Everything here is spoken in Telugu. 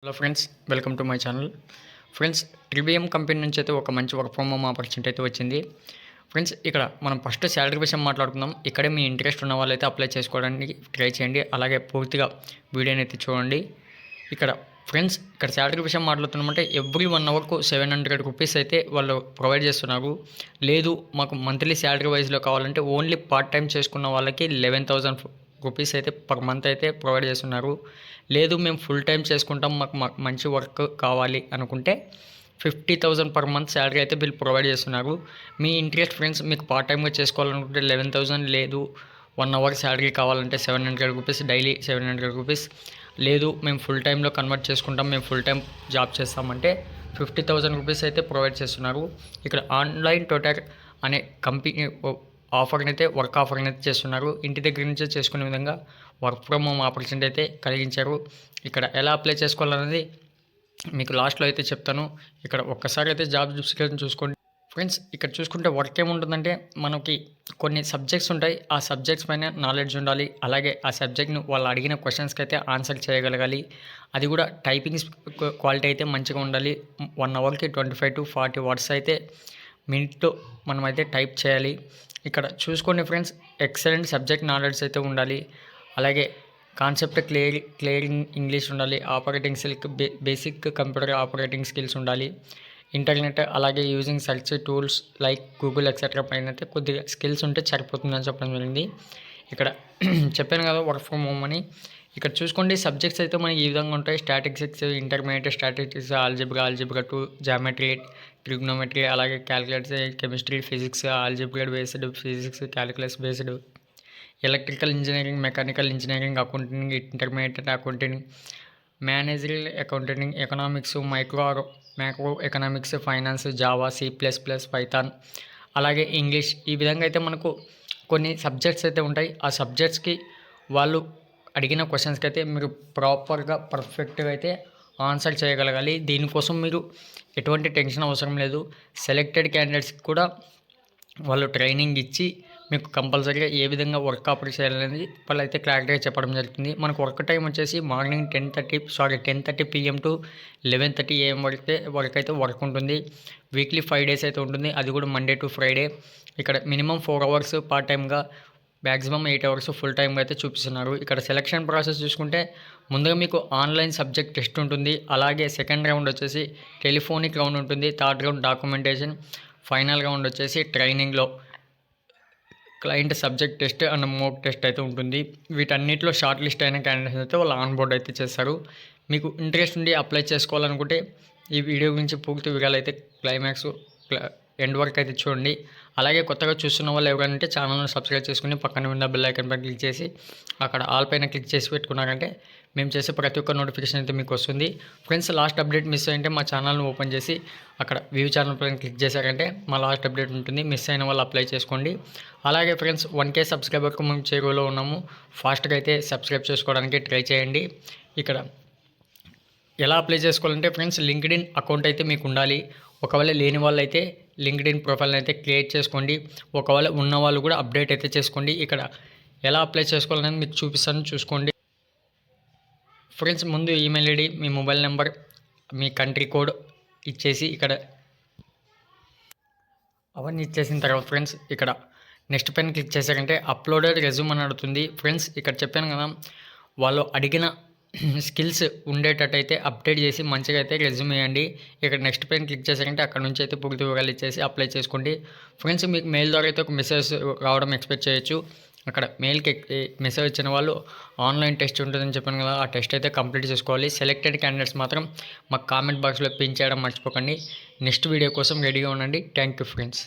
Hello friends, welcome to my channel. Friends, ట్రిబిఎం కంపెనీ నుంచి అయితే ఒక మంచి వర్క్ ఫ్రమ్ హోమ్ ఆపర్చునిటీ అయితే వచ్చింది. ఫ్రెండ్స్, ఇక్కడ మనం ఫస్ట్ శాలరీ విషయం మాట్లాడుకుందాం. ఇక్కడే మీ ఇంట్రెస్ట్ ఉన్న వాళ్ళైతే అప్లై చేసుకోవడానికి ట్రై చేయండి. అలాగే పూర్తిగా వీడియోని అయితే చూడండి. ఫ్రెండ్స్, ఇక్కడ శాలరీ విషయం మాట్లాడుతున్నామంటే ఎవ్రీ 1 అవర్కు 700 రూపీస్ అయితే వాళ్ళు ప్రొవైడ్ చేస్తున్నారు. లేదు మాకు మంత్లీ శాలరీ వైజ్లో కావాలంటే ఓన్లీ పార్ట్ టైం చేసుకున్న వాళ్ళకి 11,000 రూపీస్ అయితే పర్ మంత్ అయితే ప్రొవైడ్ చేస్తున్నారు. లేదు మేము ఫుల్ టైం చేసుకుంటాం, మాకు మంచి వర్క్ కావాలి అనుకుంటే 50,000 పర్ మంత్ శాలరీ అయితే వీళ్ళు ప్రొవైడ్ చేస్తున్నారు. మీ ఇంట్రెస్ట్ ఫ్రెండ్స్, మీకు పార్ట్ టైంగా చేసుకోవాలనుకుంటే 11,000, లేదు 1 అవర్ శాలరీ కావాలంటే 700 రూపీస్, డైలీ 700 రూపీస్, లేదు మేము ఫుల్ టైంలో కన్వర్ట్ చేసుకుంటాం, మేము ఫుల్ టైం జాబ్ చేస్తామంటే 50,000 రూపీస్ అయితే ప్రొవైడ్ చేస్తున్నారు. ఇక్కడ ఆన్లైన్ ట్యూటర్ అనే కంపెనీ ఆఫర్ని అయితే వర్క్ ఆఫర్ని అయితే చేస్తున్నారు. ఇంటి దగ్గర నుంచే చేసుకునే విధంగా వర్క్ ఫ్రమ్ హోమ్ ఆపర్చునిటీ అయితే కలిగించారు. ఇక్కడ ఎలా అప్లై చేసుకోవాలనేది మీకు లాస్ట్లో అయితే చెప్తాను. ఇక్కడ ఒక్కసారి అయితే జాబ్ డిస్క్రిప్షన్ చూసుకోండి. ఫ్రెండ్స్, ఇక్కడ చూసుకుంటే వర్క్ ఏముంటుందంటే మనకి కొన్ని సబ్జెక్ట్స్ ఉంటాయి. ఆ సబ్జెక్ట్స్ పైన నాలెడ్జ్ ఉండాలి. అలాగే ఆ సబ్జెక్ట్ను వాళ్ళు అడిగిన క్వశ్చన్స్కి అయితే ఆన్సర్ చేయగలగాలి. అది కూడా టైపింగ్ క్వాలిటీ అయితే మంచిగా ఉండాలి. 1 అవర్కి 25 to 40 వర్డ్స్ అయితే మినిట్లో మనమైతే టైప్ చేయాలి. ఇక్కడ చూసుకోండి ఫ్రెండ్స్, ఎక్సలెంట్ సబ్జెక్ట్ నాలెడ్జ్ అయితే ఉండాలి. అలాగే కాన్సెప్ట్ క్లియర్ ఇంగ్లీష్ ఉండాలి. Operating basic computer operating skills ఉండాలి. ఇంటర్నెట్ అలాగే using search tools like Google etcetera పైన అయితే కొద్దిగా స్కిల్స్ ఉంటే సరిపోతుందని చెప్పడం జరిగింది. ఇక్కడ చెప్పాను కదా వర్క్ ఫ్రమ్ హోమ్ అని. ఇక్కడ చూసుకోండి, సబ్జెక్ట్స్ అయితే మనకి ఈ విధంగా ఉంటాయి. Statistics, intermediate statistics, algebra 2, geometry, trigonometry, అలాగే calculators, chemistry, physics, algebra based, physics, calculus based, electrical engineering, mechanical engineering, accounting, intermediate accounting, managerial accounting, economics, macro economics, finance, Java, C++, Python, అలాగే ఇంగ్లీష్. ఈ విధంగా అయితే మనకు కొన్ని సబ్జెక్ట్స్ అయితే ఉంటాయి. ఆ సబ్జెక్ట్స్కి వాళ్ళు అడిగిన క్వశ్చన్స్కి అయితే మీరు ప్రాపర్గా పర్ఫెక్ట్గా అయితే ఆన్సర్ చేయగలగాలి. దీనికోసం మీరు ఎటువంటి టెన్షన్ అవసరం లేదు. సెలెక్టెడ్ క్యాండిడేట్స్కి కూడా వాళ్ళు ట్రైనింగ్ ఇచ్చి మీకు కంపల్సరీగా ఏ విధంగా వర్క్ ఆపరేట్ చేయాలనేది వాళ్ళు అయితే క్లారిటీగా చెప్పడం జరుగుతుంది. మనకు వర్క్ టైం వచ్చేసి మార్నింగ్ 10:30 PM to 11:30 AM వరకు అయితే వర్క్ ఉంటుంది. వీక్లీ 5 days అయితే ఉంటుంది. అది కూడా మండే టు ఫ్రైడే. ఇక్కడ మినిమం 4 hours పార్ట్ టైమ్గా, మ్యాక్సిమం 8 hours ఫుల్ టైమ్గా అయితే చూపిస్తున్నారు. ఇక్కడ సెలక్షన్ ప్రాసెస్ చూసుకుంటే ముందుగా మీకు ఆన్లైన్ సబ్జెక్ట్ టెస్ట్ ఉంటుంది. అలాగే సెకండ్ రౌండ్ వచ్చేసి టెలిఫోనిక్ రౌండ్ ఉంటుంది. Third round documentation, final round వచ్చేసి ట్రైనింగ్లో client subject test and mock test అయితే ఉంటుంది. వీటన్నిటిలో షార్ట్ లిస్ట్ అయిన క్యాండిడేట్స్ అయితే వాళ్ళు ఆన్ బోర్డ్ అయితే చేస్తారు. మీకు ఇంట్రెస్ట్ ఉండి అప్లై చేసుకోవాలనుకుంటే ఈ వీడియో గురించి పూర్తి వివరాలు అయితే క్లైమాక్స్ ఎండ్ వరకు అయితే చూడండి. అలాగే కొత్తగా చూస్తున్న వాళ్ళు ఎవరైనా ఛానల్ని సబ్స్క్రైబ్ చేసుకుని పక్కన ఉన్న బెల్ ఐకాన్ పైన క్లిక్ చేసి అక్కడ ఆల్ పైన క్లిక్ చేసి పెట్టుకున్నారంటే మేము చేసే ప్రతి ఒక్క నోటిఫికేషన్ అయితే మీకు వస్తుంది. ఫ్రెండ్స్, లాస్ట్ అప్డేట్ మిస్ అయ్యింటే మా ఛానల్ని ఓపెన్ చేసి అక్కడ వ్యూ ఛానల్ పైన క్లిక్ చేశారంటే మా లాస్ట్ అప్డేట్ ఉంటుంది. మిస్ అయిన వాళ్ళు అప్లై చేసుకోండి. అలాగే ఫ్రెండ్స్, 1K సబ్స్క్రైబర్కు మేము చేరువలో ఉన్నాము. ఫాస్ట్గా అయితే సబ్స్క్రైబ్ చేసుకోవడానికి ట్రై చేయండి. ఇక్కడ ఎలా అప్లై చేసుకోవాలంటే ఫ్రెండ్స్, లింక్డ్ఇన్ అకౌంట్ అయితే మీకు ఉండాలి. ఒకవేళ లేని వాళ్ళు అయితే లింక్డ్ఇన్ ప్రొఫైల్ని అయితే క్రియేట్ చేసుకోండి. ఒకవేళ ఉన్న వాళ్ళు కూడా అప్డేట్ అయితే చేసుకోండి. ఇక్కడ ఎలా అప్లై చేసుకోవాలని మీకు చూపిస్తాను, చూసుకోండి. ఫ్రెండ్స్, ముందు ఈమెయిల్ ఐడి, మీ మొబైల్ నెంబర్, మీ కంట్రీ కోడ్ ఇచ్చేసి ఇక్కడ అవన్నీ ఇచ్చేసిన తర్వాత ఫ్రెండ్స్, ఇక్కడ నెక్స్ట్ పైన క్లిక్ చేశారంటే అప్లోడెడ్ రెజ్యూమ్ అని అడుగుతుంది. ఫ్రెండ్స్, ఇక్కడ చెప్పాను కదా వాళ్ళు అడిగిన స్కిల్స్ ఉండేటట్టయితే అప్డేట్ చేసి మంచిగా అయితే రెజ్యూమ్ వేయండి. ఇక్కడ నెక్స్ట్ పైన క్లిక్ చేశారంటే అక్కడ నుంచి అయితే పూర్తి వివరాలు ఇచ్చేసి అప్లై చేసుకోండి. ఫ్రెండ్స్, మీకు మెయిల్ ద్వారా అయితే ఒక మెసేజ్ రావడం ఎక్స్పెక్ట్ చేయొచ్చు. అక్కడ మెయిల్కి మెసేజ్ వచ్చిన వాళ్ళు ఆన్లైన్ టెస్ట్ ఉంటుందని చెప్పాను కదా, ఆ టెస్ట్ అయితే కంప్లీట్ చేసుకోవాలి. సెలెక్టెడ్ క్యాండిడేట్స్ మాత్రం మాకు కామెంట్ బాక్స్లో పిన్ చేయడం మర్చిపోకండి. నెక్స్ట్ వీడియో కోసం రెడీగా ఉండండి. Thank you friends.